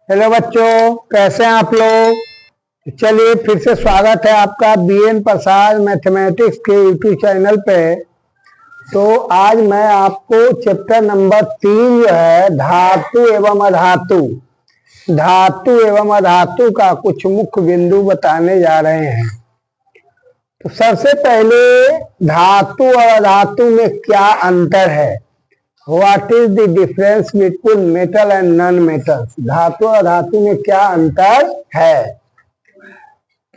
Hello बच्चों, कैसे हैं आप लोग। चलिए फिर से स्वागत है आपका बीएन प्रसाद मैथमेटिक्स के यूट्यूब चैनल पे। तो आज मैं आपको चैप्टर नंबर 3 जो है धातु एवं अधातु का कुछ मुख्य बिंदु बताने जा रहे हैं। तो सबसे पहले धातु और अधातु में क्या अंतर है। What is the difference between metal and non-metals? धातु और अधातु में क्या अंतर है।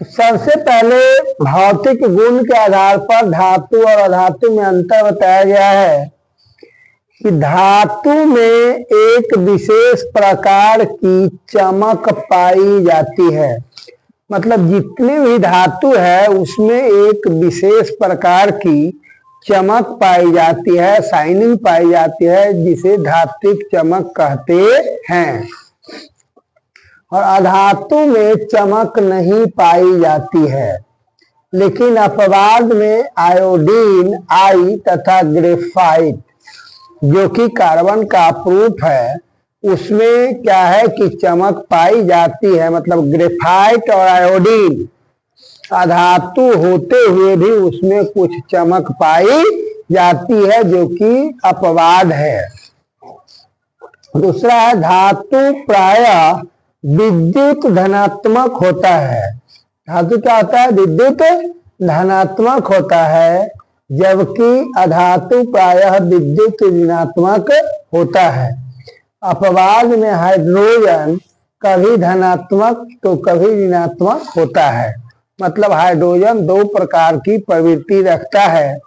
तो सबसे पहले भौतिक गुण के आधार पर धातु और अधातु में अंतर बताया गया है कि धातु में एक विशेष प्रकार की चमक पाई जाती है। मतलब जितने भी धातु है उसमें एक विशेष प्रकार की चमक पाई जाती है, शाइनिंग पाई जाती है, जिसे धात्विक चमक कहते हैं। और अधातु में चमक नहीं पाई जाती है। लेकिन अपवाद में आयोडीन, आई तथा ग्रेफाइट जो कि कार्बन का प्रूफ है, उसमें क्या है कि चमक पाई जाती है। मतलब ग्रेफाइट और आयोडीन अधातु होते हुए भी उसमें कुछ चमक पाई जाती है, जो कि अपवाद है। दूसरा है धातु प्रायः विद्युत धनात्मक होता है। धातु क्या होता है? विद्युत धनात्मक होता है, जबकि अधातु प्रायः विद्युत ऋणात्मक होता है। अपवाद में हाइड्रोजन कभी धनात्मक तो कभी ऋणात्मक होता है। मतलब हाइड्रोजन दो प्रकार की प्रवृत्ति रखता है।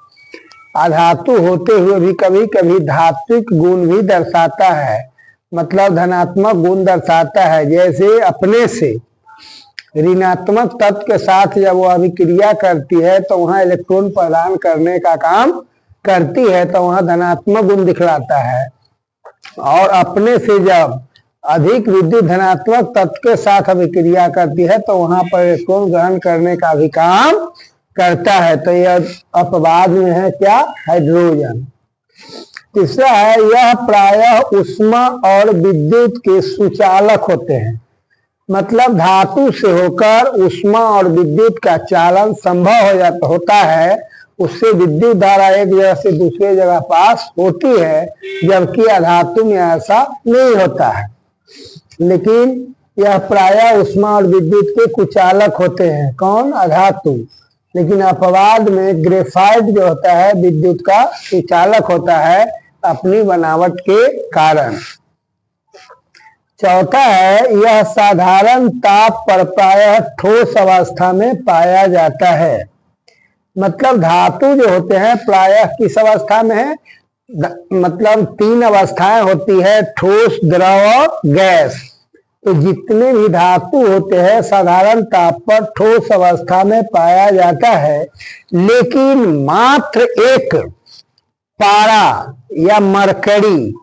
अधातु होते हुए भी कभी कभी धात्विक गुण भी दर्शाता है, मतलब धनात्मक गुण दर्शाता है। जैसे अपने से ऋणात्मक तत्व के साथ जब वो अभिक्रिया करती है तो वहां इलेक्ट्रॉन प्रदान करने का काम करती है, तो वहां धनात्मक गुण दिखलाता है। और अपने से जब अधिक विद्युत धनात्मक तत्व के साथ अभिक्रिया करती है तो वहां पर इलेक्ट्रॉन ग्रहण करने का भी काम करता है। तो यह अपवाद में है क्या? हाइड्रोजन। तीसरा है यह प्रायः ऊष्मा और विद्युत के सुचालक होते हैं। मतलब धातु से होकर ऊष्मा और विद्युत का चालन संभव होता है। उससे विद्युत धारा एक जगह से दूसरे जगह पास होती है, जबकि अधातु में ऐसा नहीं होता है। लेकिन यह प्रायः ऊष्मा और विद्युत के कुचालक होते हैं। कौन? अधातु। लेकिन अपवाद में ग्रेफाइट जो होता है विद्युत का कुचालक होता है अपनी बनावट के कारण। चौथा है यह साधारण ताप पर प्रायः ठोस अवस्था में पाया जाता है। मतलब धातु जो होते हैं प्रायः किस अवस्था में है? मतलब 3 अवस्थाएं होती है, ठोस, द्रव, गैस। तो जितने भी धातु होते हैं साधारण ताप पर ठोस अवस्था में पाया जाता है। लेकिन मात्र एक पारा या मरकरी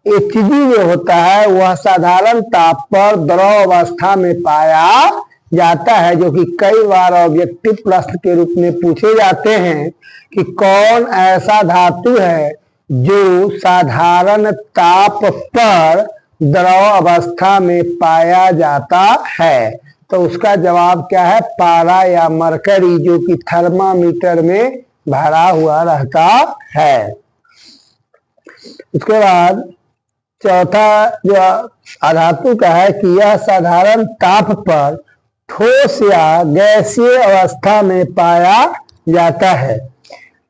Hg जो होता है वह साधारण ताप पर द्रव अवस्था में पाया जाता है, जो कि कई बार ऑब्जेक्टिव प्रश्न के रूप में पूछे जाते हैं कि कौन ऐसा धातु है जो साधारण ताप पर द्रव अवस्था में पाया जाता है। तो उसका जवाब क्या है? पारा या मरकरी, जो कि थर्मामीटर में भरा हुआ रहता है। उसके बाद चौथा जो अधातु का है कि यह साधारण ताप पर ठोस या गैसीय अवस्था में पाया जाता है।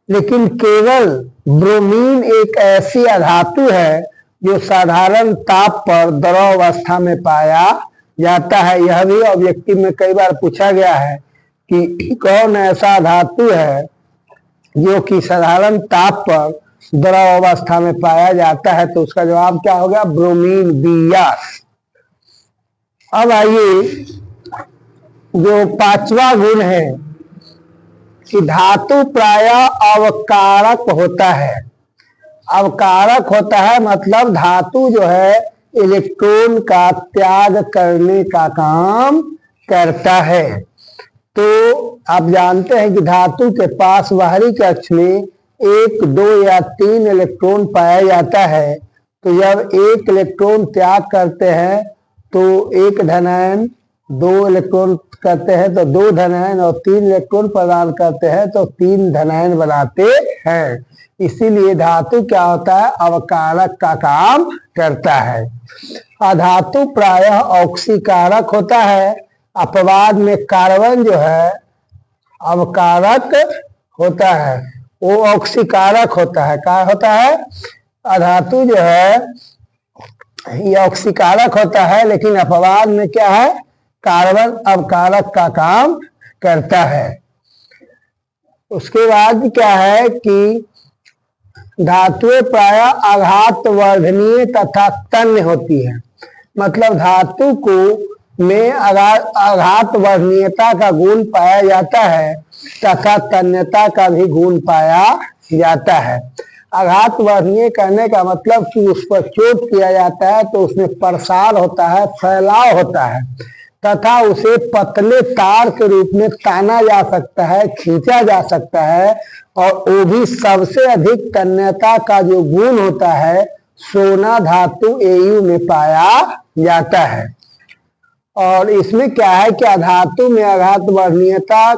लेकिन केवल ब्रोमीन एक ऐसी अधातु है जो साधारण ताप पर द्रव अवस्था में पाया जाता है। यह भी ऑब्जेक्टिव में कई बार पूछा गया है कि कौन ऐसा धातु है जो कि साधारण ताप पर द्रव अवस्था में पाया जाता है। तो उसका जवाब क्या होगा? Bromine, Br। अब आइए जो 5वां गुण है कि धातु प्रायः अवकारक होता है। अवकारक होता है मतलब धातु जो है इलेक्ट्रॉन का त्याग करने का काम करता है। तो आप जानते हैं कि धातु के पास बाहरी कक्ष में 1, 2 या 3 इलेक्ट्रॉन पाया जाता है। तो जब एक इलेक्ट्रॉन त्याग करते हैं तो एक धनायन, दो इलेक्ट्रॉन करते हैं तो दो धनायन, और तीन इलेक्ट्रॉन प्रदान करते हैं तो तीन धनायन बनाते हैं। इसीलिए धातु क्या होता है, अवकारक का काम करता है। अधातु प्रायः ऑक्सीकारक होता है, अपवाद में कार्बन जो है अवकारक होता है, वो ऑक्सीकारक होता है। क्या होता है, अधातु जो है ये ऑक्सीकारक होता है, लेकिन अपवाद में क्या है, कार्बन अवकारक का काम करता है। उसके बाद क्या है कि धातुएं प्रायः आघात वर्धनीय तथा तन्य होती है। मतलब धातु को में आघात वर्धनीयता का गुण पाया जाता है तथा तन्यता का भी गुण पाया जाता है। आघात वर्धनीय करने का मतलब कि उस पर चोट किया जाता है तो उसमें प्रसार होता है, फैलाव होता है, तथा उसे पतले तार के रूप में ताना जा सकता है, खींचा जा सकता है, और वो भी सबसे अधिक तन्यता का जो गुण होता है सोना धातु एयु में पाया जाता है। और इसमें क्या है कि धातु में आघात वर्धनीयता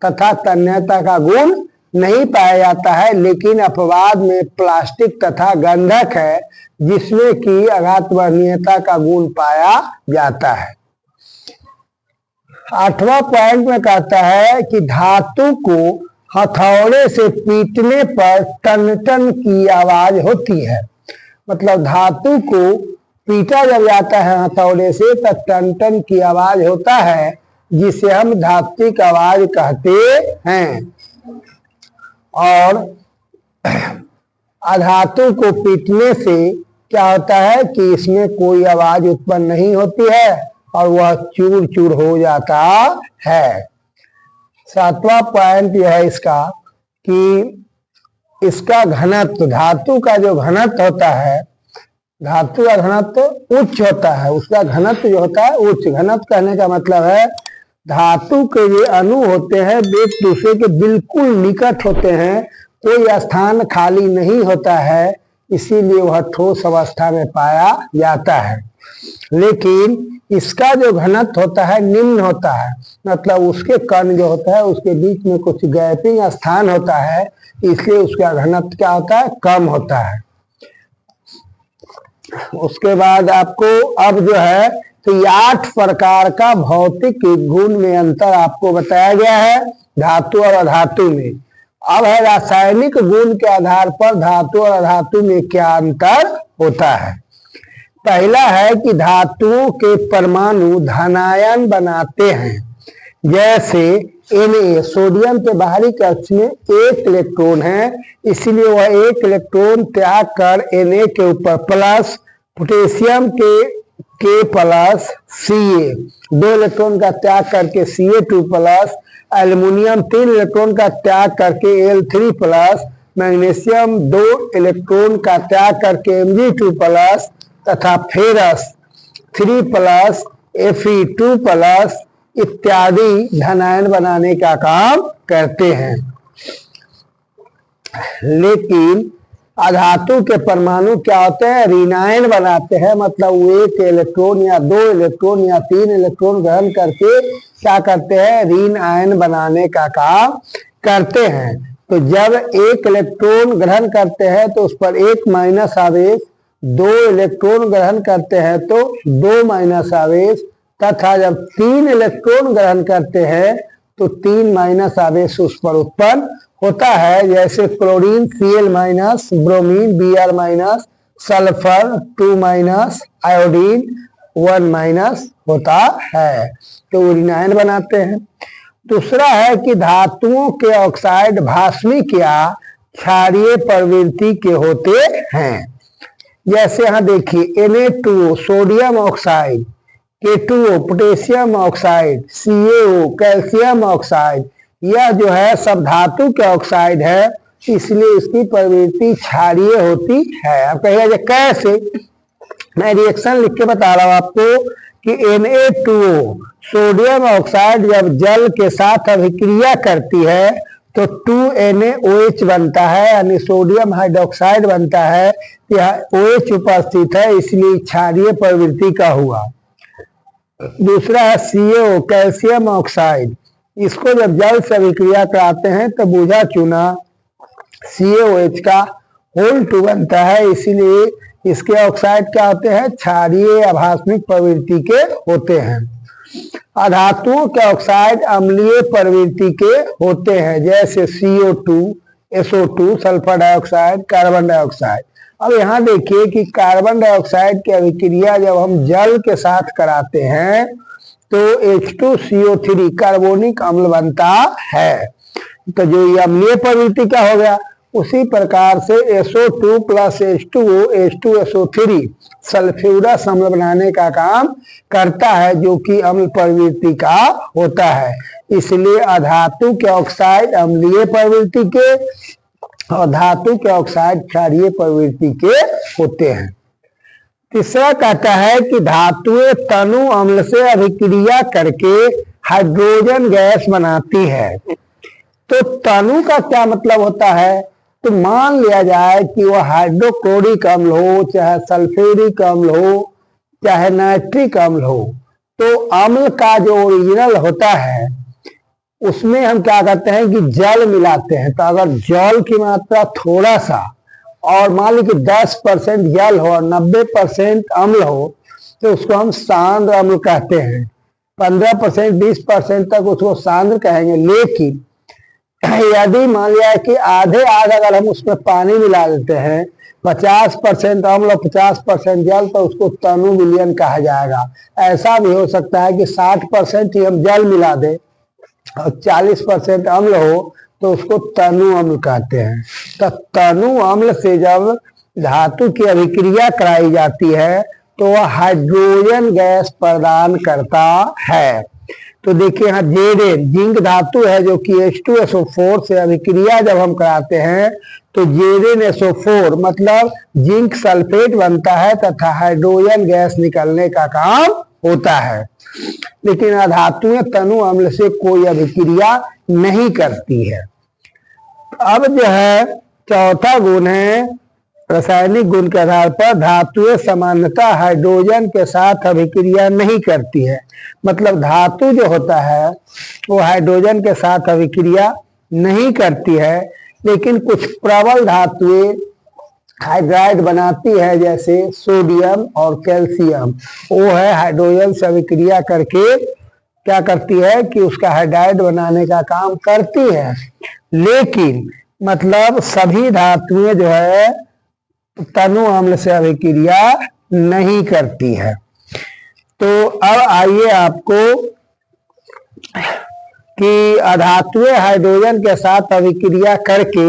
तथा तन्यता का गुण नहीं पाया जाता है, लेकिन अपवाद में प्लास्टिक तथा गंधक है जिसमें कि आघात वर्धनीयता का गुण पाया जाता है। 8वां पॉइंट में कहता है कि धातु को हथौड़े से पीटने पर टन टन की आवाज होती है। मतलब धातु को पीटा जब जाता है हथौड़े से तो टन टन की आवाज होता है, जिसे हम धात्विक आवाज कहते हैं। और अधातु को पीटने से क्या होता है कि इसमें कोई आवाज उत्पन्न नहीं होती है और वह चूर चूर हो जाता है। 7वां पॉइंट यह है इसका कि इसका घनत्व, धातु का जो घनत्व होता है, धातु का घनत्व उच्च होता है, उसका घनत्व जो होता है उच्च। घनत्व कहने का मतलब है धातु के जो अणु होते हैं वे एक दूसरे के बिल्कुल निकट होते हैं, कोई स्थान खाली नहीं होता है, इसीलिए वह ठोस अवस्था में पाया जाता है। लेकिन इसका जो घनत्व होता है निम्न होता है, मतलब उसके कण जो होता है उसके बीच में कुछ गैपिंग स्थान होता है, इसलिए उसका घनत्व क्या होता है, कम होता है। उसके बाद आपको अब जो है तो ये 8 प्रकार का भौतिक गुण में अंतर आपको बताया गया है धातु और अधातु में। अब है रासायनिक गुण के आधार पर धातु और अधातु में क्या अंतर होता है। पहला है कि धातुओं के परमाणु धनायन बनाते हैं। जैसे Na, सोडियम के बाहरी कक्ष में 1 इलेक्ट्रॉन है, इसलिए वह 1 इलेक्ट्रॉन त्याग कर Na के ऊपर प्लस, पोटेशियम के प्लस Ca, 2 इलेक्ट्रॉन का त्याग करके Ca2 प्लस, एल्युमिनियम 3 इलेक्ट्रॉन का त्याग करके Al3 प्लस, मैग्नीशियम 2 इलेक्ट्रॉन का त्याग करके Mg2 प्लस, तथा फेरस 3 प्लस, Fe2 प्लस इत्यादि धनायन बनाने का काम करते हैं। लेकिन अधातु के परमाणु क्या होते हैं, ऋणायन बनाते हैं। मतलब वो 1 इलेक्ट्रॉन या 2 इलेक्ट्रॉन या 3 इलेक्ट्रॉन ग्रहण करके क्या करते हैं, ऋण आयन बनाने का काम करते हैं। तो जब 1 इलेक्ट्रॉन ग्रहण करते हैं तो उस पर 1 माइनस आवेश, 2 इलेक्ट्रॉन ग्रहण करते हैं तो 2 माइनस आवेश, तथा जब 3 इलेक्ट्रॉन ग्रहण करते हैं तो 3 माइनस आवेश उस पर उत्पन्न होता है। जैसे chlorine Cl minus, bromine Br minus, sulphur 2 minus, iodine 1 minus होता है, तो ऋणायन बनाते हैं। दूसरा है कि धातुओं के ऑक्साइड भास्मिक या क्षारीय प्रवृत्ति के होते हैं। जैसे यहाँ देखिए Na2O sodium oxide, K2O potassium oxide, CaO calcium oxide, यह जो है सब धातु के ऑक्साइड है, इसलिए इसकी प्रवृत्ति क्षारीय होती है। अब कहिएगा कैसे, मैं रिएक्शन लिख के बता रहा हूं आपको कि Na2O सोडियम ऑक्साइड जब जल के साथ अभिक्रिया करती है तो 2NaOH बनता है, यानी सोडियम हाइड्रोक्साइड बनता है। यहाँ OH उपस्थित है, इसलिए क्षारीय प्रवृत्ति का हुआ। दूसरा है CO, कैल्शियम ऑक्साइड। इसको जब जल से अभिक्रिया कराते हैं तो बूझा चूना CaOH का होल 2 बनता है, इसीलिए इसके ऑक्साइड क्या होते हैं, क्षारीय अभास्मिक प्रवृत्ति के होते हैं। अधातुओं के ऑक्साइड अम्लीय प्रवृत्ति के होते हैं, जैसे CO2, SO2 sulphur dioxide, carbon dioxide. अब यहाँ देखिए कि कार्बन डाइऑक्साइड की अभिक्रिया जब हम जल के साथ कराते हैं तो H2CO3 कार्बोनिक अम्ल बनता है। तो जो ये अम्लीय प्रवृत्ति का हो गया, उसी प्रकार से SO2 plus H2O H2SO3 sulphurous अम्ल बनाने का काम करता है, जो कि अम्ल प्रवृत्ति का होता है। इसलिए अधातु के ऑक्साइड अम्लीय प्रवृत्ति के और धातु के ऑक्साइड क्षारीय प्रवृत्ति के होते हैं। तीसरा कहता है कि धातुएं तनु अम्ल से अभिक्रिया करके हाइड्रोजन गैस बनाती है। तो तनु का क्या मतलब होता है, तो मान लिया जाए कि वह हाइड्रोक्लोरिक अम्ल हो, चाहे सल्फ्यूरिक अम्ल हो, चाहे नाइट्रिक अम्ल हो, तो अम्ल का जो ओरिजिनल होता है उसमें हम क्या करते हैं कि जल मिलाते हैं। तो अगर जल की मात्रा थोड़ा सा और मान लीजिए 10% जल हो और 90% अम्ल हो, तो उसको हम सांद्र अम्ल कहते हैं। 15% 20% तक उसको सांद्र कहेंगे। लेकिन यदि मान लिया कि आधे अगर हम उसमें पानी मिला देते हैं, 50% अम्ल और 50% जल, तो उसको तनु विलयन कहा जाएगा। ऐसा भी हो सकता है कि 60% ही हम जल मिला दें और 40% अम्ल हो, तो उसको तनु अम्ल कहते हैं। तो तनु अम्ल से जब धातु की अभिक्रिया कराई जाती है तो वह हाइड्रोजन गैस प्रदान करता है। तो देखिए यहाँ Zn जिंक धातु है, जो कि H2SO4 से अभिक्रिया जब हम कराते हैं तो ZnSO4 मतलब जिंक सल्फेट बनता है तथा हाइड्रोजन गैस निकलने का काम होता है। लेकिन अधातुएं तनु अम्ल से कोई अभिक्रिया नहीं करती है। अब जो है चौथा गुण है रासायनिक गुण के आधार पर धातुएं सामान्यतः हाइड्रोजन के साथ अभिक्रिया नहीं करती है। मतलब धातु जो होता है वो हाइड्रोजन के साथ अभिक्रिया नहीं करती है, लेकिन कुछ प्रबल धातुएं हाइड्राइड बनाती है, जैसे सोडियम और कैल्शियम। वो है हाइड्रोजन से अभिक्रिया करके क्या करती है कि उसका हाइड्राइड बनाने का काम करती है। लेकिन मतलब सभी धातुएं जो है तनु अम्ल से अभिक्रिया नहीं करती है। तो अब आइए आपको कि अधातुएं हाइड्रोजन के साथ अभिक्रिया करके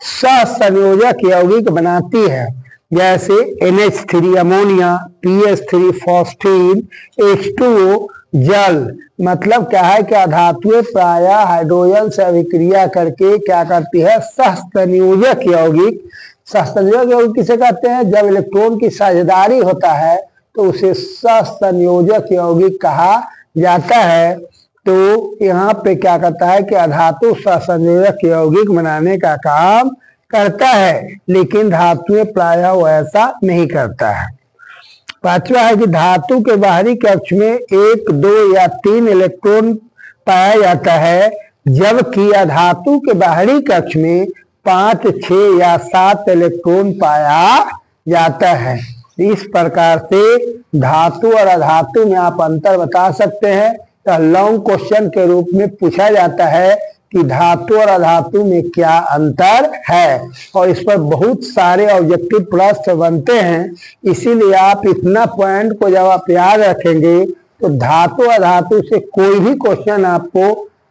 सहसंयोजक यौगिक बनाती है, जैसे NH3 ammonia, PH3 phosphine, H2O जल। मतलब क्या है कि अधातुएं प्रायः हाइड्रोजन से अभिक्रिया करके क्या करती है, सहसंयोजक यौगिक। सहसंयोजक यौगिक किसे कहते हैं, जब इलेक्ट्रॉन की साझेदारी होता है तो उसे सहसंयोजक यौगिक कहा जाता है। तो यहाँ पे क्या करता है कि अधातु सहसंयोजक यौगिक बनाने का काम करता है, लेकिन धातुएं प्रायः वो ऐसा नहीं करता है। पांचवा है कि धातु के बाहरी कक्ष में 1, 2 या 3 इलेक्ट्रॉन पाया जाता है, जबकि अधातु के बाहरी कक्ष में 5, 6 या 7 इलेक्ट्रॉन पाया जाता है। इस प्रकार से धातु और अधातु में आप अंतर बता सकते हैं। तो लॉन्ग क्वेश्चन के रूप में पूछा जाता है कि धातु और अधातु में क्या अंतर है, और इस पर बहुत सारे ऑब्जेक्टिव प्रश्न बनते हैं। इसीलिए आप इतना पॉइंट को जब आप याद रखेंगे तो धातु और धातु से कोई भी क्वेश्चन आपको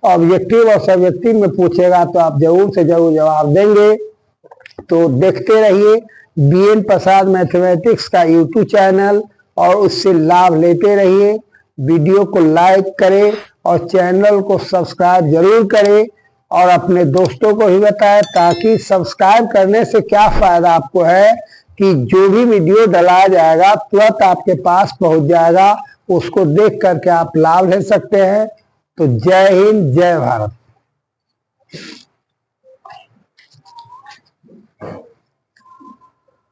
ऑब्जेक्टिव और सब्जेक्टिव में पूछेगा तो आप जरूर से जरूर जवाब देंगे। तो देखते रहिए BN प्रसाद मैथमेटिक्स का YouTube चैनल और उससे लाभ लेते रहिए। वीडियो को लाइक करें और चैनल को सब्सक्राइब जरूर करें और अपने दोस्तों को भी बताएं, ताकि सब्सक्राइब करने से क्या फायदा आपको है कि जो भी वीडियो डलाया जाएगा तुरंत आपके पास पहुंच जाएगा, उसको देख करके आप लाभ ले सकते हैं। तो जय हिंद, जय भारत।